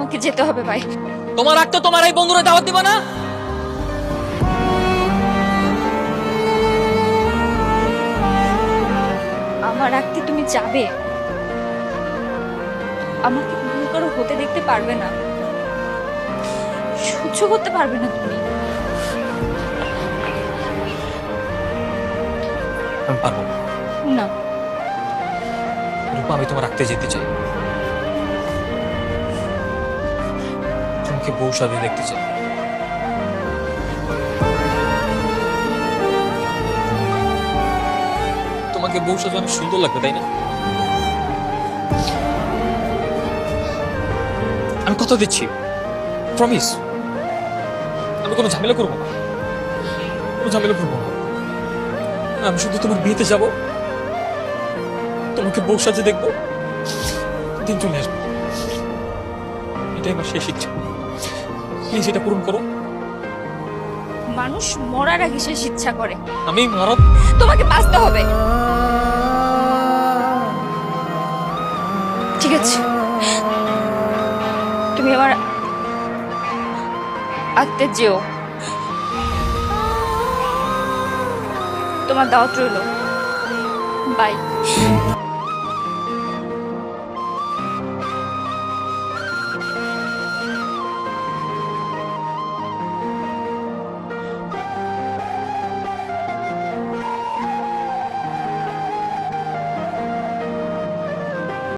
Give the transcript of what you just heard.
আমাকে যেতে হবে ভাই। তোমার রাখতে তোমার এই বন্ধুরা দাওয়াত দিবা না? আমার রাখতে তুমি যাবে? আমাকে ভুল করে হতে দেখতে পারবে না, সহ্য করতে পারবে না তুমি? আমি পারবো না। না, রূপা, আমি তোমার রাখতে যেতে চাই। তোমাকে বউ সাথে দেখতে চাই। তোমাকে বউ সাথে অনেক সুন্দর লাগবে, তাই না? আমি কথা দিচ্ছি, প্রমিস, আমি কোনো ঝামেলা করবো না, কোনো ঝামেলা করবো না। আমি শুধু তোমার বিয়েতে যাব, তোমাকে বউ সাথে দেখবো, দিন চলে আসবো। এটাই আমার শেষ ইচ্ছা। প্লিজ এটা পূরণ করো। মানুষ মরার আগে শেষ ইচ্ছা করে। আমি মারা তোমাকে বাঁচতে হবে। ঠিক আছে, তুমি আমার আত্মে যেও। তোমার দাওয়াত রইল। বাই।